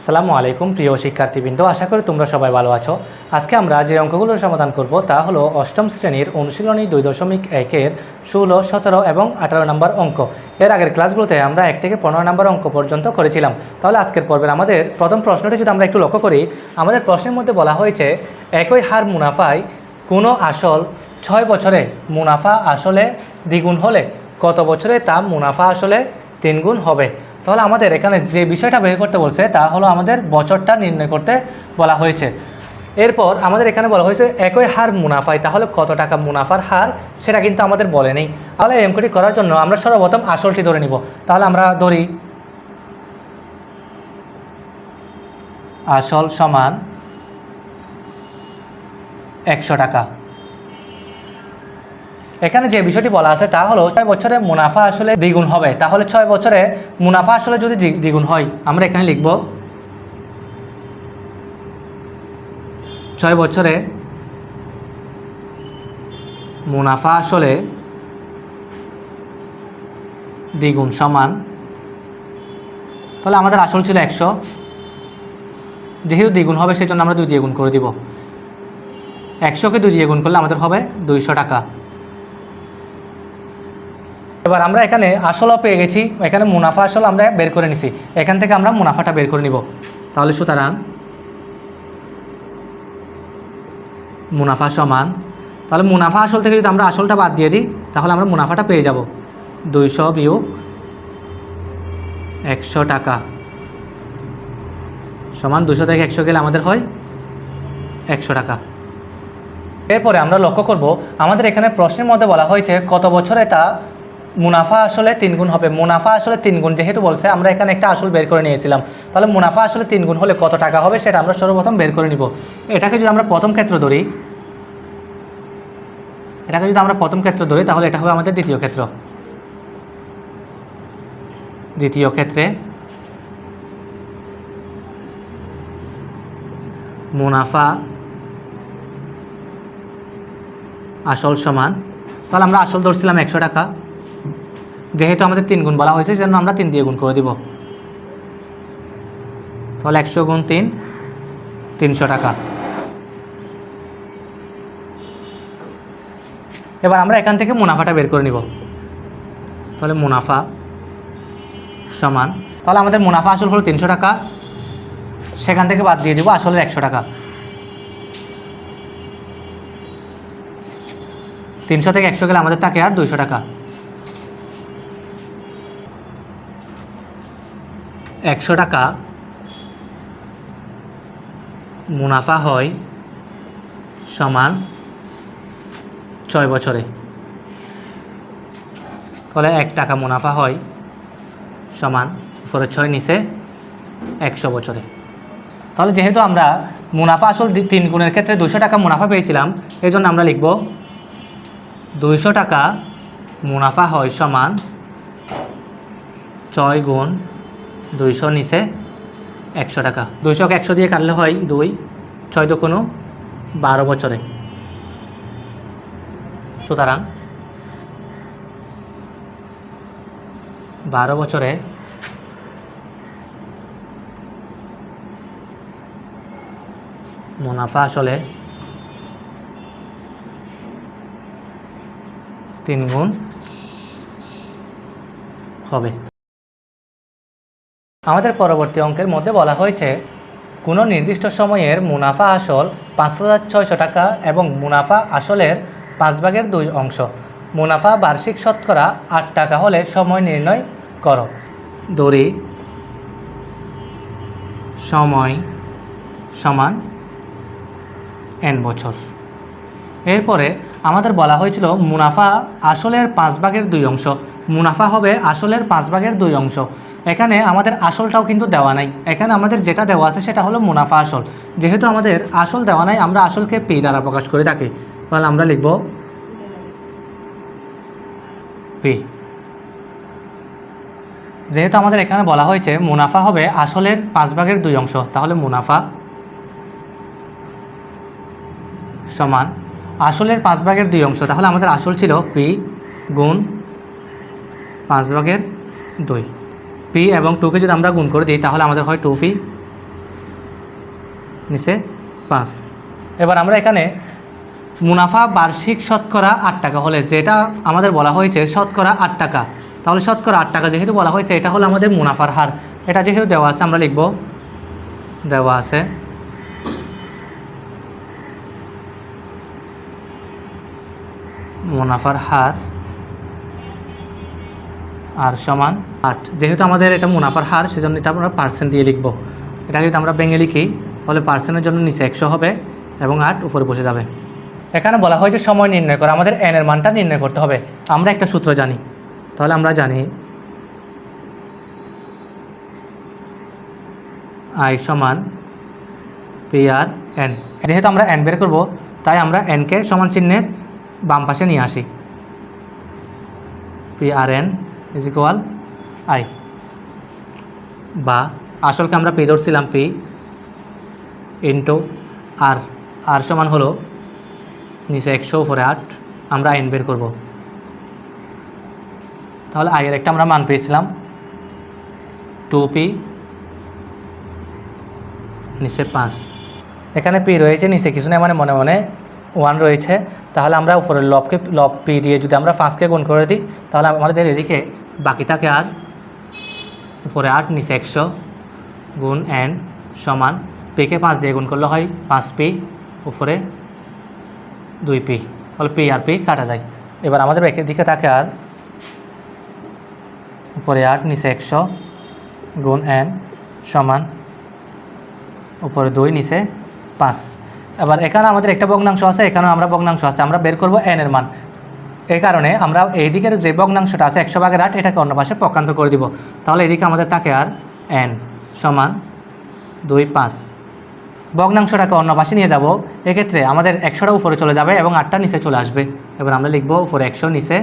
আসসালামু আলাইকুম প্রিয় শিক্ষার্থীবৃন্দ, আশা করি তোমরা সবাই ভালো আছো। আজকে আমরা যে অঙ্কগুলোর সমাধান করব তা হলো অষ্টম শ্রেণীর অনুশীলনী 2.1-এর 16, 17 এবং 18 নম্বর অঙ্ক। এর আগের ক্লাসগুলোতে আমরা 1 থেকে 15 নম্বর অঙ্ক পর্যন্ত করেছিলাম। তাহলে আজকের পর্বের আমাদের প্রথম প্রশ্নটি যদি আমরা একটু লক্ষ্য করি, আমাদের প্রশ্নের মধ্যে বলা হয়েছে একই হার মুনাফায় কোনো আসল 6 বছরে মুনাফা আসলে দ্বিগুণ হলে কত বছরে তা মুনাফা আসলে 3 গুণ হবে। তাহলে আমাদের এখানে যে বিষয়টা বের করতে বলছে তা হলো আমাদের বছরটা নির্ণয় করতে বলা হয়েছে। এরপর আমাদের এখানে বলা হয়েছে একই হার মুনাফায়, তাহলে কত টাকা মুনাফার হার সেটা কিন্তু আমাদের বলে নেই। তাহলে এই অঙ্কটি করার জন্য আমরা সর্বপ্রথম আসলটি ধরে নিব। তাহলে আমরা ধরি আসল সমান 100 টাকা। এখানে যে বিষয়টি বলা আছে তা হলো 6 বছরে মুনাফা আসলে দ্বিগুণ হবে। তাহলে 6 বছরে মুনাফা আসলে যদি দ্বিগুণ হয়, আমরা এখানে লিখব 6 বছরে মুনাফা আসলে দ্বিগুণ সমান, তাহলে আমাদের আসল ছিল 100, যেহেতু দ্বিগুণ হবে সেই জন্য আমরা 2 দিয়ে গুণ করে দিব। 100কে 2 দিয়ে গুণ করলে আমাদের হবে 200 টাকা। এবার আমরা এখানে আসলও পেয়ে গেছি, এখানে মুনাফা আসল আমরা বের করে নিছি, এখান থেকে আমরা মুনাফাটা বের করে নিব। তাহলে সুতরাং মুনাফা সমান, তাহলে মুনাফা আসল থেকে যদি আমরা আসলটা বাদ দিয়ে দিই তাহলে আমরা মুনাফাটা পেয়ে যাব 200 বিয়োগ 100 টাকা সমান 200 থেকে 100 গেলে আমাদের হয় 100 টাকা। এরপরে আমরা লক্ষ্য করব আমাদের এখানে প্রশ্নের মধ্যে বলা হয়েছে কত বছরে তা মুনাফা আসলে 3 গুণ হবে। মুনাফা আসলে 3 গুণ যেহেতু বলছে, আমরা এখানে একটা আসল বের করে নিয়েছিলাম। তাহলে মুনাফা আসলে 3 গুণ হলে কত টাকা হবে সেটা আমরা সর্বপ্রথম বের করে নিব। এটাকে যদি আমরা প্রথম ক্ষেত্র ধরি, তাহলে এটা হবে আমাদের দ্বিতীয় ক্ষেত্র। দ্বিতীয় ক্ষেত্রে মুনাফা আসল সমান, তাহলে আমরা আসল ধরছিলাম 100 টাকা, যেহেতু আমাদের 3 গুণ বলা হয়েছে সেজন্য আমরা 3 দিয়ে গুণ করে দিব। তাহলে 100 গুণ 3, 300 টাকা। এবার আমরা এখান থেকে মুনাফাটা বের করে নিব। তাহলে মুনাফা সমান, তাহলে আমাদের মুনাফা আসল হলো 300 টাকা, সেখান থেকে বাদ দিয়ে দিব আসলের 100 টাকা। 300 থেকে 100 গেলে আমাদের থাকে আর 200 টাকা। 100 টাকা মুনাফা হয় সমান 6 বছরে, তাহলে 1 টাকা মুনাফা হয় সমান উপরে 6 নিচে 100 বছরে। তাহলে যেহেতু আমরা মুনাফা আসল 3 গুণের ক্ষেত্রে 200 টাকা মুনাফা পেয়েছিলাম, এই জন্য আমরা লিখব 200 টাকা মুনাফা হয় সমান 6 গুণ 200 নিচে 100 টাকা। 200কে 100 দিয়ে কাটলে হয় 2, 6 দুগুণ 12 বছরে। সুতরাং 12 বছরে মুনাফা আসলে 3 গুণ হবে। আমাদের পরবর্তী অঙ্কের মধ্যে বলা হয়েছে কোনো নির্দিষ্ট সময়ের মুনাফা আসল 5,600 টাকা এবং মুনাফা আসলের 5/2 অংশ। মুনাফা বার্ষিক শতকরা 8 টাকা হলে সময় নির্ণয় করো। ধরি সময় সমান n বছর। এরপরে আমাদের বলা হয়েছিল মুনাফা আসলের 5/2 অংশ। মুনাফা হবে আসলের 5/2 অংশ। এখানে আমাদের আসলটাও কিন্তু দেওয়া নাই, এখানে আমাদের যেটা দেওয়া আছে সেটা হলো মুনাফা আসল। যেহেতু আমাদের আসল দেওয়া নাই, আমরা আসলকে পি দ্বারা প্রকাশ করে থাকি, তাহলে আমরা লিখব পি। যেহেতু আমাদের এখানে বলা হয়েছে মুনাফা হবে আসলের 5/2 অংশ, তাহলে মুনাফা সমান আসলের 5/2 অংশ। তাহলে আমাদের আসল ছিল পি গুণ 5/2। পি এবং 2কে যদি আমরা গুণ করে দিই তাহলে আমাদের হয় 2p নিচে 5। এবার আমরা এখানে মুনাফা বার্ষিক শতকরা 8 টাকা হলে, যেটা আমাদের বলা হয়েছে শতকরা 8 টাকা, তাহলে শতকরা 8 টাকা যেহেতু বলা হয়েছে, এটা হলো আমাদের মুনাফার হার। এটা যেহেতু দেওয়া আছে আমরা লিখব, দেওয়া আছে মুনাফার হার আর সমান 8। যেহেতু আমাদের এটা মুনাফার হার, সেজন্য এটা আমরা পার্সেন্ট দিয়ে লিখব। এটা যদি আমরা ভেঙে লিখি তাহলে পার্সেন্টের জন্য নিচে 100 হবে এবং 8 উপরে বসে যাবে। এখানে বলা হয় যে সময় নির্ণয় করে, আমাদের n এর মানটা নির্ণয় করতে হবে। আমরা একটা সূত্র জানি, তাহলে আমরা জানি I সমান PR/n। যেহেতু আমরা n বের করব, তাই আমরা n-কে সমান চিহ্নের বাম পাশে নিয়ে আসি। PR/n = I, বা আসলকে আমরা P ধরছিলাম, P into R। R সমান হলো নিচে 100 উপরে 8, আমরা n বের করব। তাহলে I এর একটা আমরা মান পেয়েছিলাম 2P, নিচে 5। এখানে P রয়েছে, নিচে কিছু নেই, মানে মনে মনে 1 রয়েছে। তাহলে আমরা উপরের লব P দিয়ে যদি আমরা 5কে গুণ করে দিই, তাহলে আমাদের এদিকে বাকি থাকে আর উপরে 8 নিচে 100 গুণ n সমান P-কে 5 দিয়ে গুণ করলে হয় 5P উপরে 2P। তাহলে P আর P কাটা যায়। এবার আমাদের দিকে থাকে আর উপরে 8 নিচে 100 গুণ n সমান উপরে 2 নিচে 5। এবার এখানে আমাদের একটা ভগ্নাংশ আছে, এখানেও আমরা ভগ্নাংশ আছে, আমরা বের করব n এর মান। এই কারণে আমরা এই দিকের যে ভগ্নাংশটা আছে 100/8, এটাকে অন্য পাশে পক্ষান্তর করে দিব। তাহলে এদিকে আমাদের থাকে আর n সমান 2, 5। ভগ্নাংশটাকে অন্য পাশে নিয়ে যাব, এক্ষেত্রে আমাদের 100টা উপরে চলে যাবে এবং 8টা নিচে চলে আসবে। এবার আমরা লিখব উপরে 100 নিচে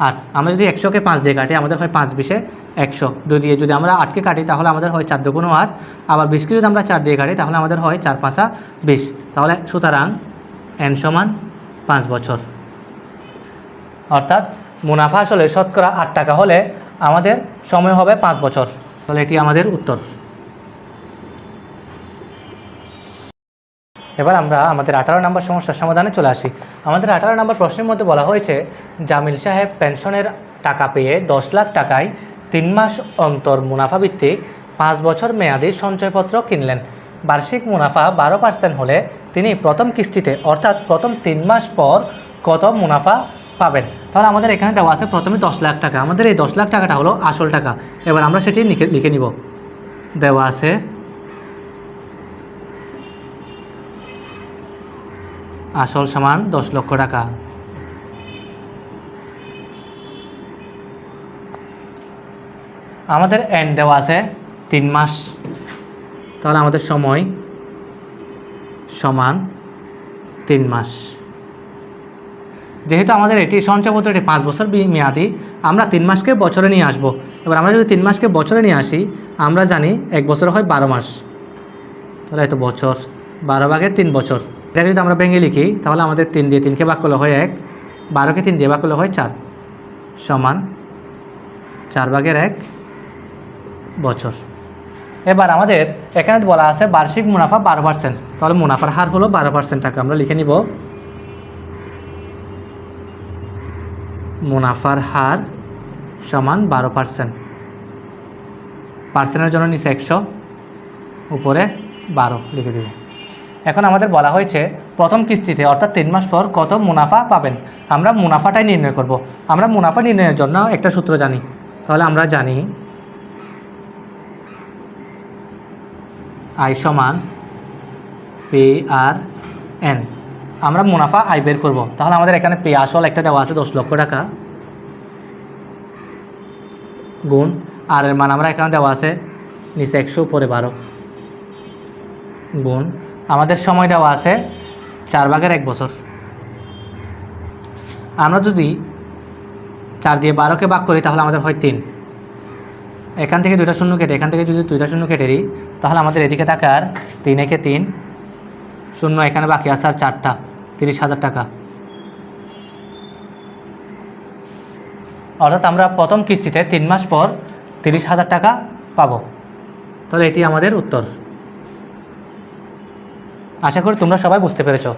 8। আমরা যদি 100-কে 5 দিয়ে কাটি, আমাদের হয় 5 20 100। 2 দিয়ে যদি আমরা 8-কে কাটি, তাহলে আমাদের হয় 4 2 8। আবার 20-কে যদি আমরা 4 দিয়ে কাটি, তাহলে আমাদের হয় 4 5 20। তাহলে সুতরাং n সমান 5 বছর। অর্থাৎ মুনাফা আসলে শতকরা 8 টাকা হলে আমাদের সময় হবে 5 বছর। তাহলে এটি আমাদের উত্তর। এবার আমরা আমাদের 18 নম্বর সমস্যার সমাধানে চলে আসি। আমাদের 18 নম্বর প্রশ্নের মধ্যে বলা হয়েছে, জামিল সাহেব পেনশনের টাকা পেয়ে 10 লাখ টাকায় 3 মাস অন্তর মুনাফা ভিত্তিক 5 বছর মেয়াদী সঞ্চয়পত্র কিনলেন। বার্ষিক মুনাফা 12% হলে তিনি প্রথম কিস্তিতে অর্থাৎ প্রথম 3 মাস পর কত মুনাফা পাবেন? তাহলে আমাদের এখানে দেওয়া আছে প্রথমে 10 লাখ টাকা। আমাদের এই 10 লাখ টাকাটা হলো আসল টাকা। এবার আমরা সেটি লিখে নিব। দেওয়া আছে আসল সমান 10 লক্ষ টাকা। আমাদের n দেওয়া আছে 3 মাস। তাহলে আমাদের সময় সমান 3 মাস। যেহেতু আমাদের এটি সঞ্চয়পত্রটি 5 বছর মেয়াদি, আমরা 3 মাসকে বছরে নিয়ে আসব। এবার আমরা যদি 3 মাসকে বছরে নিয়ে আসি, আমরা জানি 1 বছর হয় 12 মাস। তাহলে এত বছর, 12/3 বছর। এটা যদি আমরা ভেঙে লিখি, তাহলে আমাদের 3 দিয়ে 3কে ভাগ করলে হয় 1, 12কে 3 দিয়ে ভাগ করলে হয় 4, সমান 4/1 বছর। এবার আমাদের এখানে বলা আছে বার্ষিক মুনাফা 12%। তাহলে মুনাফার হার হলো 12% টাকা। আমরা লিখে নিব মুনাফার হার সমান 12%। পার্সেন্টের জন্য নিচে 100 উপরে 12 লিখে দিব। এখন আমাদের বলা হয়েছে প্রথম কিস্তিতে অর্থাৎ 3 মাস পর কত মুনাফা পাবেন। আমরা মুনাফাটাই নির্ণয় করব। আমরা মুনাফা নির্ণয়ের জন্য একটা সূত্র জানি। তাহলে আমরা জানি I সমান PR/n। আমরা মুনাফা I বের করব। তাহলে আমাদের এখানে P আসল একটা দেওয়া আছে 10 লক্ষ টাকা, গুণ R এর মান আমরা এখানে দেওয়া আছে নিচে 100 উপরে 12, গুণ আমাদের সময় দেওয়া আছে 4/1 বছর। আমরা যদি 4 দিয়ে 12কে ভাগ করি, তাহলে আমাদের হয় 3। এখান থেকে 2টা শূন্য কেটে, এখান থেকে যদি 2টা শূন্য কেটে দিই, তাহলে আমাদের এদিকে থাকে আর 3 একে 3 শূন্য, এখানে বাকি আছে আর 4টা, 30,000 টাকা। অর্থাৎ আমরা প্রথম কিস্তিতে 3 মাস পর 30,000 টাকা পাবো। তাহলে এটি আমাদের উত্তর। আশা করি তোমরা সবাই বুঝতে পেরেছো।